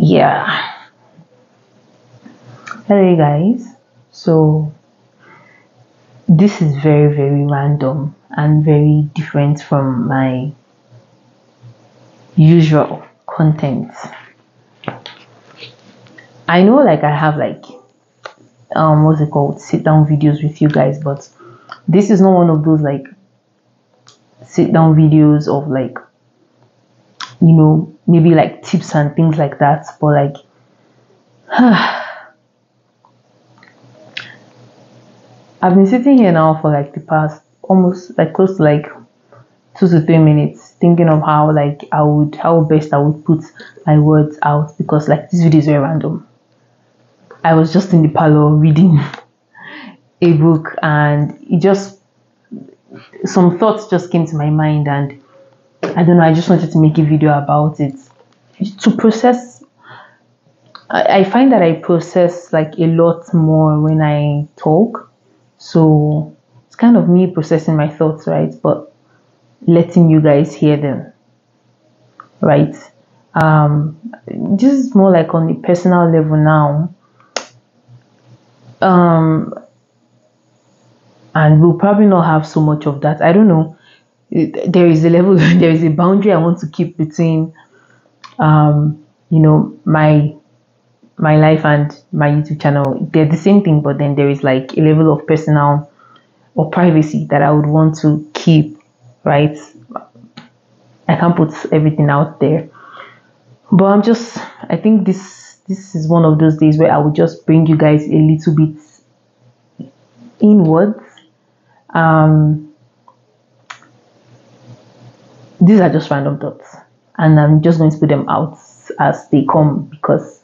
Yeah. Hello, guys. So, this is very, very random and very different from my usual content. I know, like, I have, like, what's it called? Sit down videos with you guys, but this is not one of those, like, sit down videos of, like, maybe like tips and things like that, but like, I've been sitting here now for like the past almost like close to like 2 to 3 minutes thinking of how best I would put my words out, because like this video is very random. I was just in the parlor reading a book, and some thoughts just came to my mind, and I don't know, I just wanted to make a video about it to process. I find that I process like a lot more when I talk. So it's kind of me processing my thoughts, right? But letting you guys hear them, right? This is more like on the personal level now. And we'll probably not have so much of that. I don't know. There is a level, there is a boundary I want to keep between, my life and my YouTube channel. They're the same thing, but then there is like a level of personal or privacy that I would want to keep, right? I can't put everything out there. But I think this is one of those days where I would just bring you guys a little bit inwards. These are just random thoughts, and I'm just going to put them out as they come, because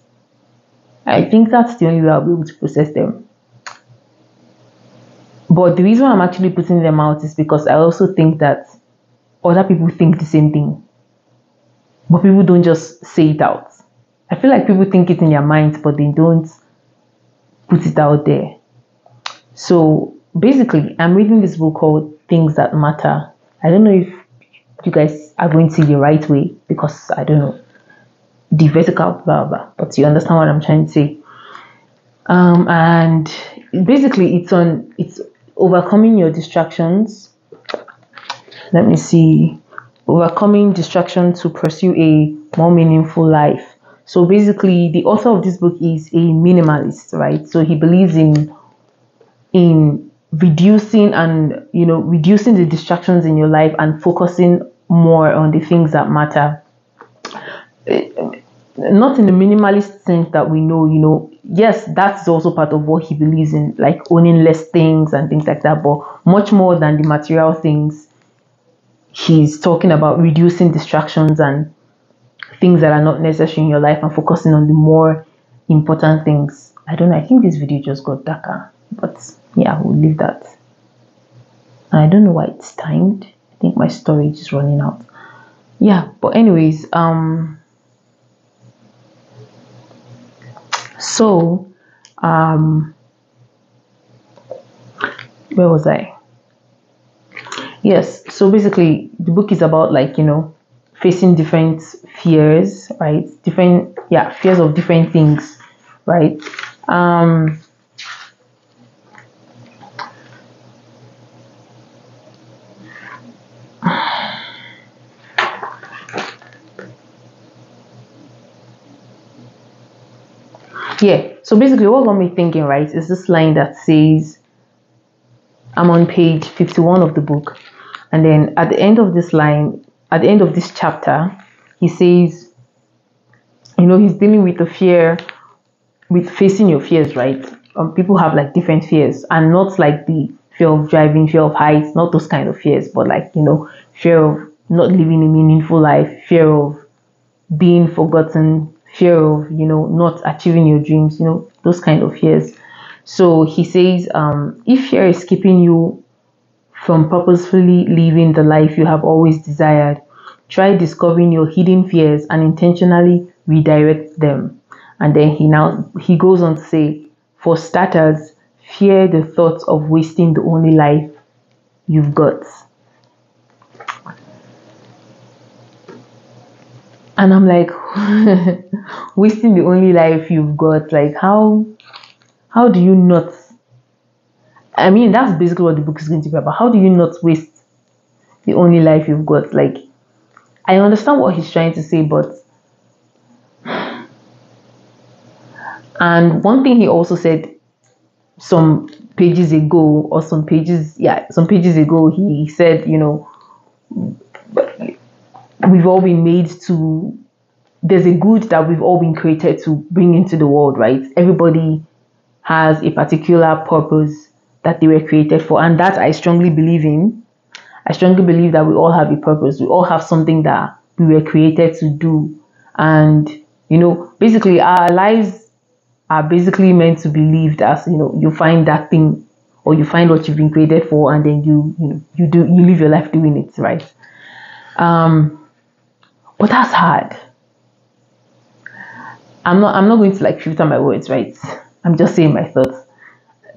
I think that's the only way I'll be able to process them. But the reason I'm actually putting them out is because I also think that other people think the same thing, but people don't just say it out. I feel like people think it in their minds, but they don't put it out there. So basically, I'm reading this book called Things That Matter. I don't know if you guys are going to see the right way, because I don't know the vertical blah blah, but you understand what I'm trying to say. And basically it's overcoming your distractions. Let me see. Overcoming distraction to pursue a more meaningful life. So basically, the author of this book is a minimalist, right? So he believes in reducing reducing the distractions in your life and focusing more on the things that matter. Not in the minimalist sense that we know, yes, that's also part of what he believes in, like owning less things and things like that, but much more than the material things. He's talking about reducing distractions and things that are not necessary in your life and focusing on the more important things. I don't know, I think this video just got darker, but yeah, we'll leave that. I don't know why it's timed. I think my storage is running out. Yeah, but anyways, where was I? Yes, so basically the book is about like, facing different fears, right? Fears of different things, right? Yeah, so basically what got me thinking, right, is this line that says, I'm on page 51 of the book, and then at the end of this chapter, he says, he's dealing with the fear, with facing your fears, right? People have like different fears, and not like the fear of driving, fear of heights, not those kind of fears, but like, fear of not living a meaningful life, fear of being forgotten, fear of, not achieving your dreams, those kind of fears. So he says, if fear is keeping you from purposefully living the life you have always desired, try discovering your hidden fears and intentionally redirect them. And then he goes on to say, for starters, fear the thought of wasting the only life you've got. And I'm like, wasting the only life you've got. Like, how do you not? I mean, that's basically what the book is going to be about. How do you not waste the only life you've got? Like, I understand what he's trying to say, but and one thing he also said some pages ago, or some pages ago, he said, we've all been made to, there's a good that we've all been created to bring into the world, right? Everybody has a particular purpose that they were created for, and that I strongly believe in. I strongly believe that we all have a purpose. We all have something that we were created to do. And, basically our lives are basically meant to be lived as, you find that thing, or you find what you've been created for, and then you live your life doing it, right? But that's hard. I'm not going to like filter my words, right? I'm just saying my thoughts.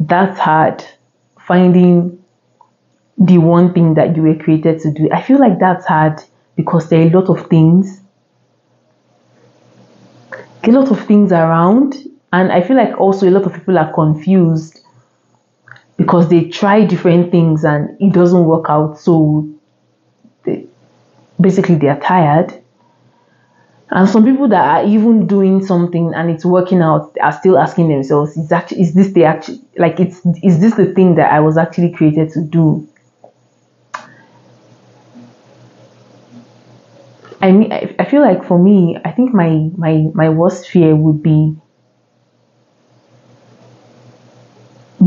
That's hard. Finding the one thing that you were created to do. I feel like that's hard because there are a lot of things around, and I feel like also a lot of people are confused because they try different things and it doesn't work out, so basically they are tired. And some people that are even doing something and it's working out are still asking themselves, is this the thing that I was actually created to do? I mean, I feel like for me, I think my worst fear would be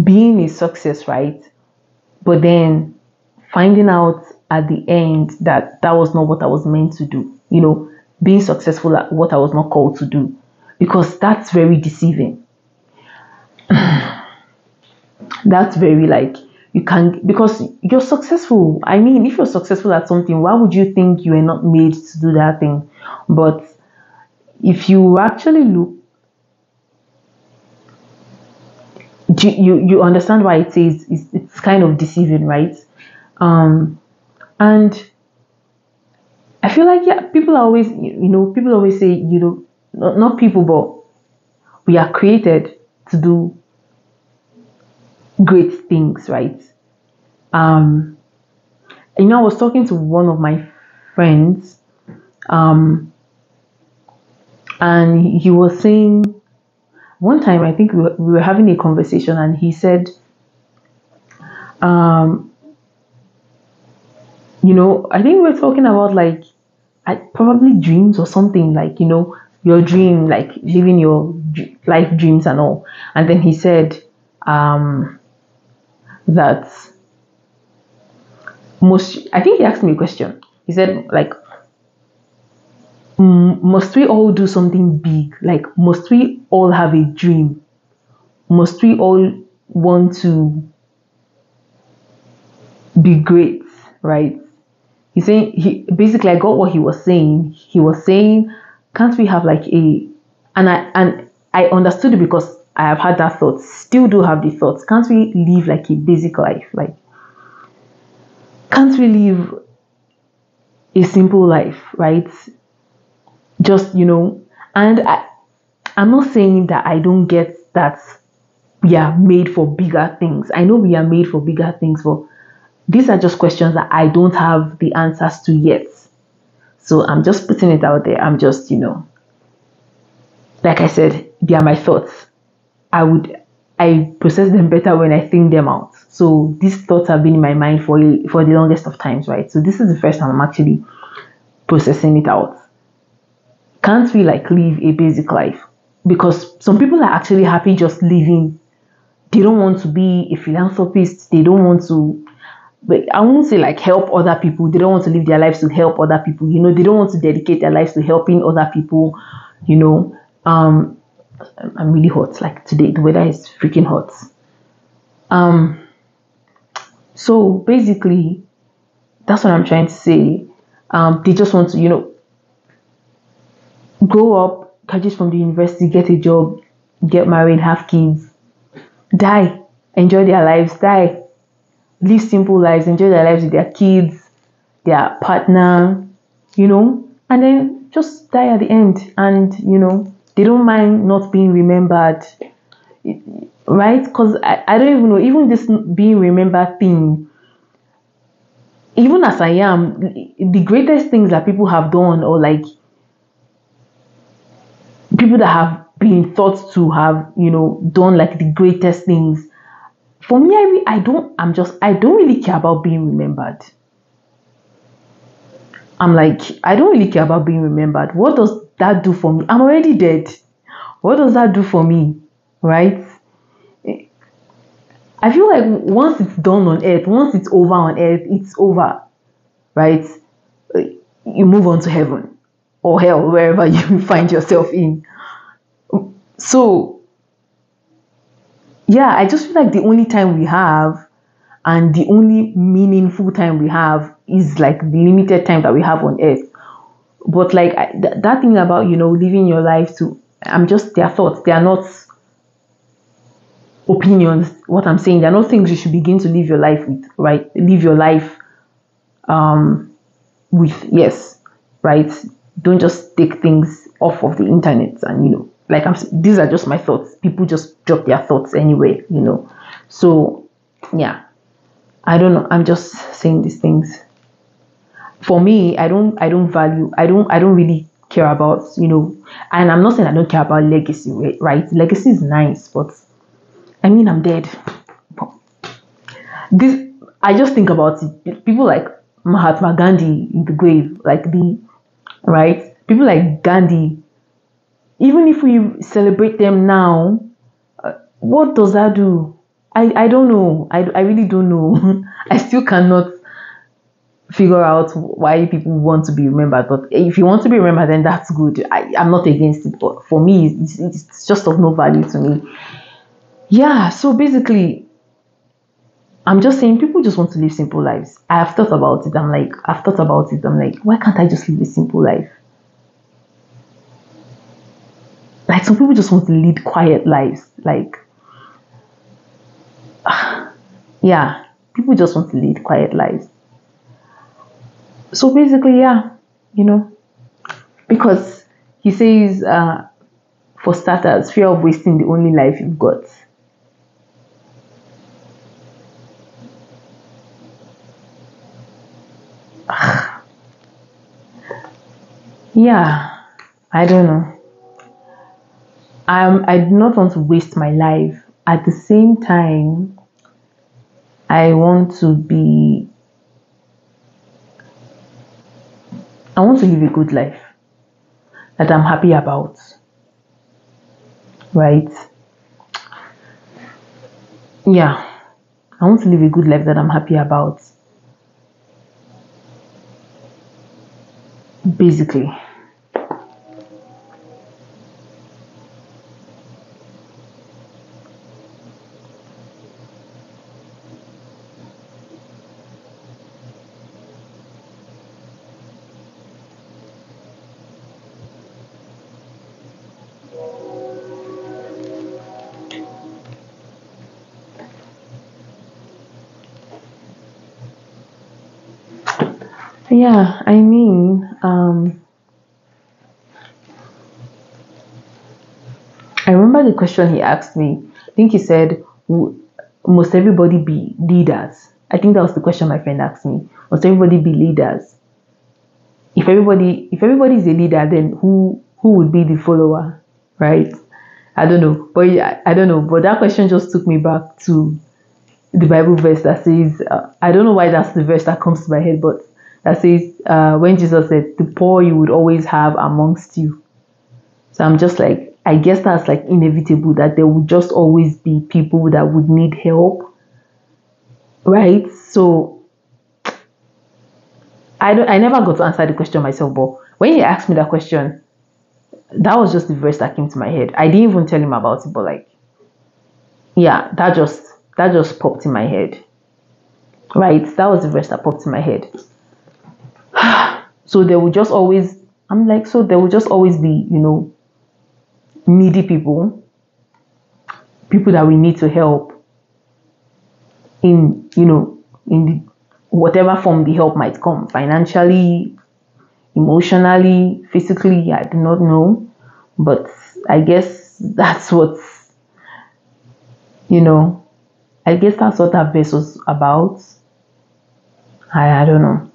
being a success, right? But then finding out at the end that was not what I was meant to do. Being successful at what I was not called to do, because that's very deceiving. That's very you can, because you're successful. I mean, if you're successful at something, why would you think you are not made to do that thing? But if you actually look, you understand why it says it's kind of deceiving, right? And I feel like, yeah, people always say, not people, but we are created to do great things, right? I was talking to one of my friends, and he was saying, one time, I think we were having a conversation, and he said, I think we were talking about probably dreams or something, your dream, living your life dreams and all. And then he said that I think he asked me a question. He said, must we all do something big? Must we all have a dream? Must we all want to be great, right? He's saying, basically, I got what he was saying. He was saying, can't we have and I understood it because I have had that thought, still do have the thoughts. Can't we live a basic life? Can't we live a simple life, right? Just, and I'm not saying that I don't get that we are made for bigger things. I know we are made for bigger things, but these are just questions that I don't have the answers to yet. So I'm just putting it out there. I'm just, like I said, they are my thoughts. I process them better when I think them out. So these thoughts have been in my mind for the longest of times, right? So this is the first time I'm actually processing it out. Can't we live a basic life? Because some people are actually happy just living. They don't want to be a philanthropist. They don't want to, but I won't say help other people. They don't want to live their lives to help other people. They don't want to dedicate their lives to helping other people. I'm really hot. Today, the weather is freaking hot. So basically, that's what I'm trying to say. They just want to, grow up, graduate from the university, get a job, get married, have kids, die, enjoy their lives, die, live simple lives, enjoy their lives with their kids, their partner, and then just die at the end, and they don't mind not being remembered, right? Because I don't even know, even this being remembered thing, even as I am, the greatest things that people have done, or like people that have been thought to have, done like the greatest things. For me, I don't really care about being remembered. I'm like, I don't really care about being remembered. What does that do for me? I'm already dead. What does that do for me? Right? I feel like once it's done on earth, once it's over on earth, it's over. Right? You move on to heaven or hell, wherever you find yourself in. So, yeah, I just feel like the only time we have and the only meaningful time we have is like the limited time that we have on earth. But like that thing about living your life to, I'm just their thoughts. They are not opinions. What I'm saying, they're not things you should begin to live your life with, right? Live your life with, yes, right? Don't just take things off of the internet and like these are just my thoughts. People just drop their thoughts anyway, So yeah, I don't know. I'm just saying these things. For me, I don't really care about, and I'm not saying I don't care about legacy, right? Legacy is nice, but I mean, I'm dead. This, I just think about it. People like Mahatma Gandhi in the grave, right? People like Gandhi, even if we celebrate them now, what does that do? I don't know. I really don't know. I still cannot figure out why people want to be remembered. But if you want to be remembered, then that's good. I'm not against it. But for me, it's just of no value to me. Yeah, so basically, I'm just saying people just want to live simple lives. I've thought about it. I'm like, why can't I just live a simple life? Like some people just want to lead quiet lives. Like, yeah, people just want to lead quiet lives. So basically, yeah, because he says, for starters, fear of wasting the only life you've got. Yeah, I don't know. I do not want to waste my life. At the same time, I want to live a good life that I'm happy about. Right? Yeah. I want to live a good life that I'm happy about. Basically. Yeah, I mean, I remember the question he asked me. I think he said, must everybody be leaders? I think that was the question my friend asked me. Must everybody be leaders? If everybody is a leader, then who would be the follower? Right? I don't know. But I don't know. But that question just took me back to the Bible verse that says, I don't know why that's the verse that comes to my head, but that says, when Jesus said, the poor you would always have amongst you. So I'm just like, I guess that's like inevitable that there would just always be people that would need help. Right? So I never got to answer the question myself, but when he asked me that question, that was just the verse that came to my head. I didn't even tell him about it, but like, yeah, that just popped in my head. Right? That was the verse that popped in my head. So there will just always, I'm like, so there will just always be, needy people that we need to help in, in the, whatever form the help might come, financially, emotionally, physically, I do not know. But I guess that's what, you know, I guess that's what that verse was about. I don't know.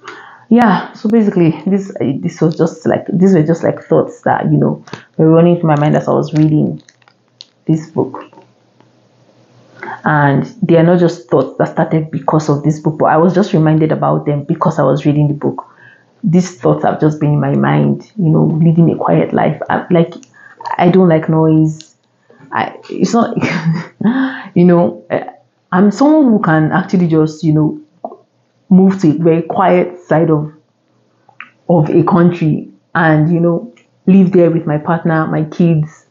Yeah, so basically this was just like, these were just like thoughts that, were running through my mind as I was reading this book. And they are not just thoughts that started because of this book, but I was just reminded about them because I was reading the book. These thoughts have just been in my mind, living a quiet life. I don't like noise. It's not, I'm someone who can actually just, move to a very quiet side of a country and, live there with my partner, my kids,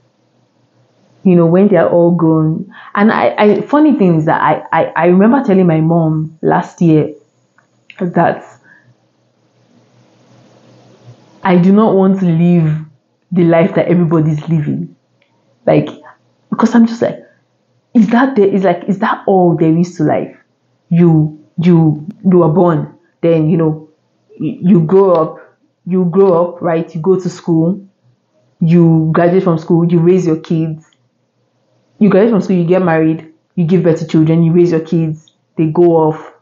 when they're all grown. And I funny thing is that I remember telling my mom last year that I do not want to live the life that everybody's living. Like, because I'm just like, is that all there is to life? You are born, then you grow up, right? You go to school, you graduate from school, you raise your kids. You graduate from school, you get married, you give birth to children, you raise your kids, they go off,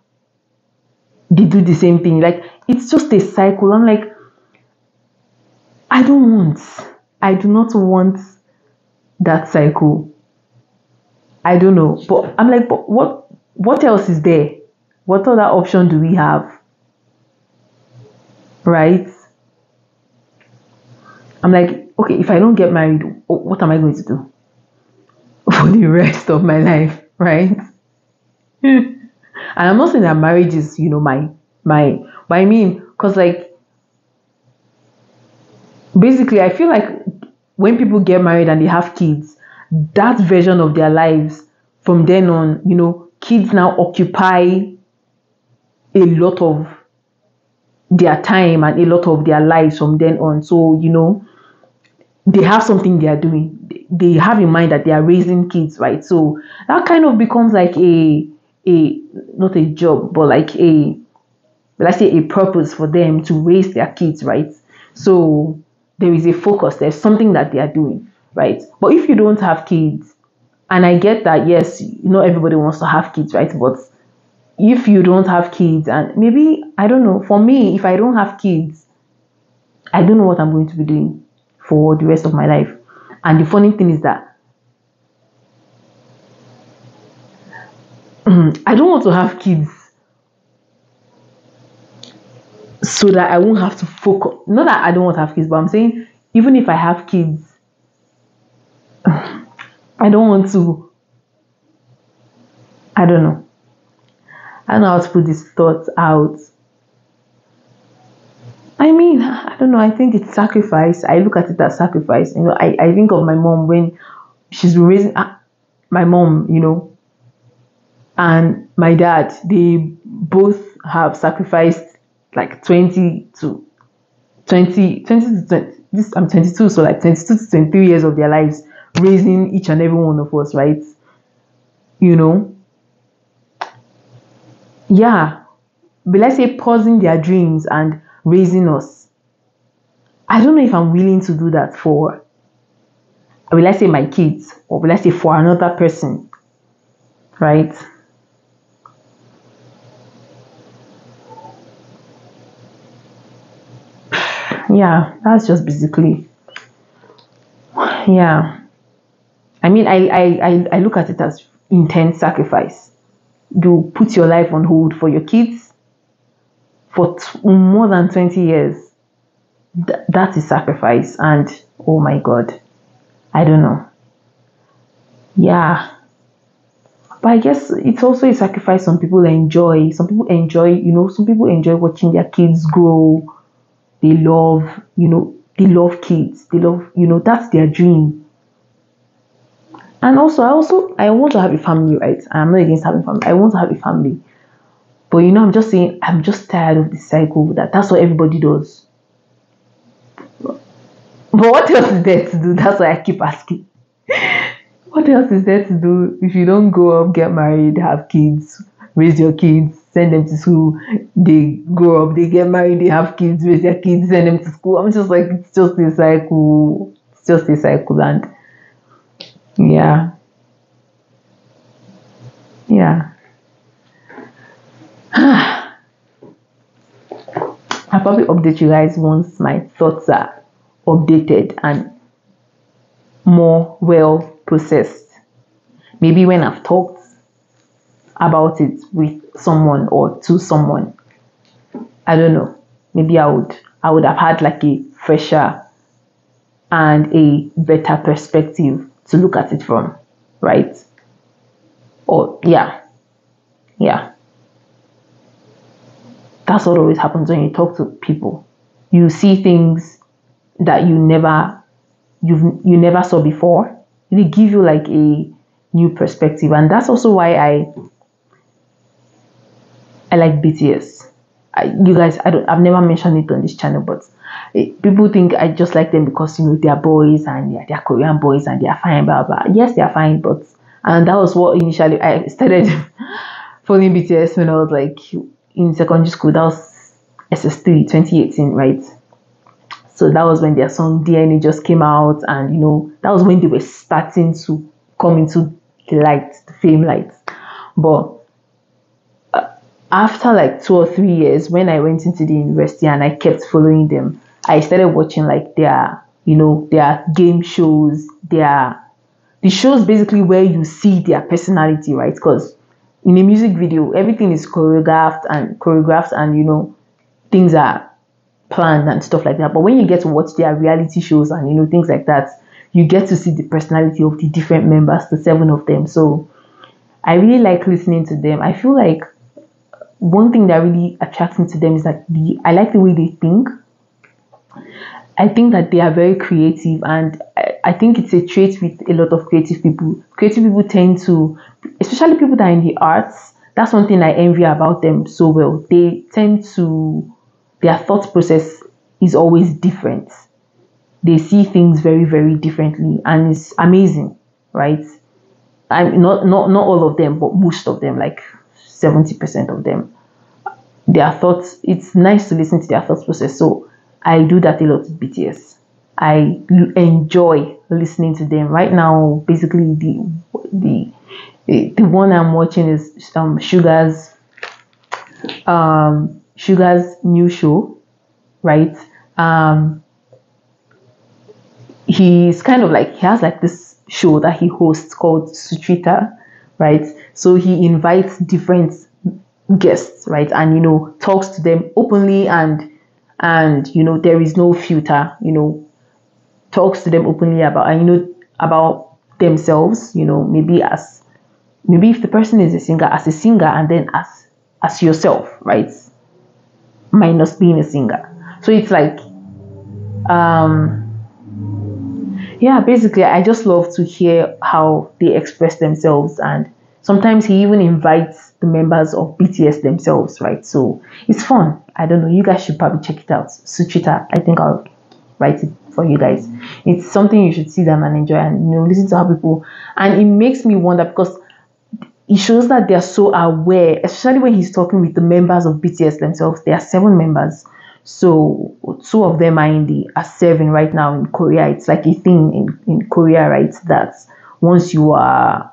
they do the same thing. Like, it's just a cycle. I'm like, I do not want that cycle. I don't know. But I'm like, but what else is there? What other option do we have? Right? I'm like, okay, if I don't get married, what am I going to do for the rest of my life? Right? And I'm not saying that marriage is, but I mean, because like, basically, I feel like when people get married and they have kids, that version of their lives from then on, kids now occupy a lot of their time and a lot of their lives from then on. So, they have something they are doing. They have in mind that they are raising kids, right? So that kind of becomes like a not a job, but like let's say a purpose for them to raise their kids, right? So there is a focus, there's something that they are doing, right? But if you don't have kids, and I get that, yes, not everybody wants to have kids, right? But if you don't have kids, and maybe, I don't know, for me, if I don't have kids, I don't know what I'm going to be doing for the rest of my life. And the funny thing is that I don't want to have kids so that I won't have to focus. Not that I don't want to have kids, but I'm saying, even if I have kids, I don't want to, I don't know. I don't know how to put these thoughts out. I mean, I don't know. I think it's sacrifice. I look at it as sacrifice. I think of my mom when she's been raising my mom, and my dad. They both have sacrificed like 20 to 20 to 20. This, I'm 22, so like 22 to 23 years of their lives raising each and every one of us, right? Yeah. But let's say pausing their dreams and raising us. I don't know if I'm willing to do that for, will I say my kids, or will I say for another person, right? Yeah, that's just basically, yeah. I mean, I look at it as intense sacrifice. You put your life on hold for your kids for more than 20 years. That is sacrifice. And oh my God, I don't know. Yeah. But I guess it's also a sacrifice some people enjoy. Some people enjoy watching their kids grow. They love, they love kids. They love, that's their dream. And also, I want to have a family, right? I'm not against having family. I want to have a family. But I'm just saying, I'm just tired of the cycle that's what everybody does. But what else is there to do? That's why I keep asking. What else is there to do if you don't go up, get married, have kids, raise your kids, send them to school, they grow up, they get married, they have kids, raise their kids, send them to school. I'm just like, it's just a cycle. It's just a cycle. And yeah. Yeah. I'll probably update you guys once my thoughts are updated and more well processed. Maybe when I've talked about it with someone or to someone. I don't know. Maybe I would have had like a fresher and a better perspective to look at it from, right? Or yeah. Yeah. That's what always happens when you talk to people. You see things that you never saw before. They give you like a new perspective, and that's also why I like BTS. You guys, I've never mentioned it on this channel, but people think I just like them because they are boys and they're Korean boys and they are fine, blah blah. Yes, they are fine, but and that was what initially I started following BTS when I was like in secondary school. That was SS3 2018, right? So that was when their song DNA just came out, and that was when they were starting to come into the light, the fame light. But after like 2 or 3 years, when I went into the university and I kept following them, I started watching like their game shows, the shows basically where you see their personality, right? Because in a music video, everything is choreographed and things are planned and stuff like that. But when you get to watch their reality shows and things like that, you get to see the personality of the different members, the 7 of them. So I really like listening to them. I feel like one thing that really attracts me to them is that I like the way they think. I think that they are very creative, and I think it's a trait with a lot of creative people. Creative people tend to, especially people that are in the arts, that's one thing I envy about them so well. They tend to, their thought process is always different. They see things very, very differently, and it's amazing, right? I'm not all of them, but most of them, like 70% of them. Their thoughts, it's nice to listen to their thought process. So I do that a lot with BTS. I enjoy listening to them. Right now, basically the one I'm watching is Suga's new show, right? He's kind of like, he has like this show that he hosts called Suchwita, right? So he invites different guests, right? And talks to them openly, and there is no filter, talks to them openly about, and about themselves, maybe if the person is as a singer, and then as yourself, right? Minus being a singer. So it's like yeah, basically I just love to hear how they express themselves, and sometimes he even invites the members of BTS themselves, right? So it's fun. I don't know, you guys should probably check it out. Suchita, I think I'll write it for you guys. It's something you should see them and enjoy, and listen to how people, and it makes me wonder because it shows that they're so aware, especially when he's talking with the members of BTS themselves. There are 7 members. So 2 of them are serving right now in Korea. It's like a thing in Korea, right? That once you're a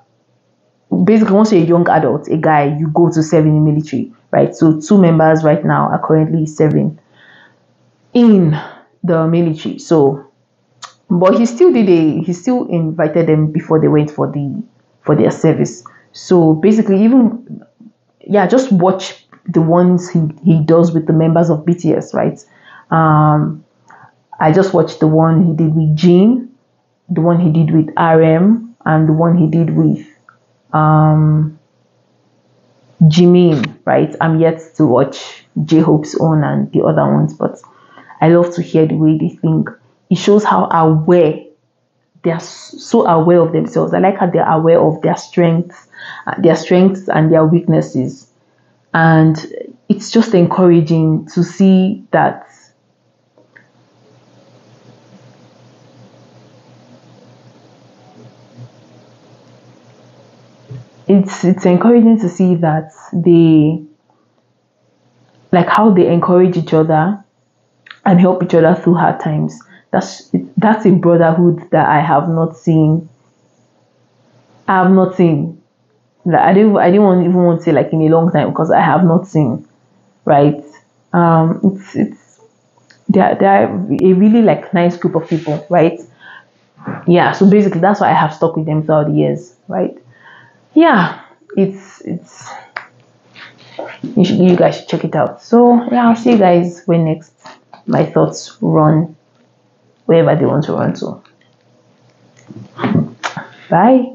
young adult, a guy, you go to serve in the military, right? So 2 members right now are currently serving in the military. So, but he still invited them before they went for their service. So basically, even just watch the ones he does with the members of BTS, right? I just watched the one he did with Jimin, the one he did with RM, and the one he did with Jimin, right? I'm yet to watch J-Hope's own and the other ones, but I love to hear the way they think. It shows how aware they are, so aware of themselves. I like how they're aware of their strengths and their weaknesses. And it's just encouraging to see that it's encouraging to see that like how they encourage each other and help each other through hard times. That's a brotherhood that I have not seen. I have not seen. Like, I didn't even want to say like in a long time, because I have not seen. Right. It's they're a really like nice group of people, right? Yeah. So basically, that's why I have stuck with them throughout the years, right? Yeah. It's you guys should check it out. So yeah, I'll see you guys when next my thoughts run wherever they want to run to. Bye.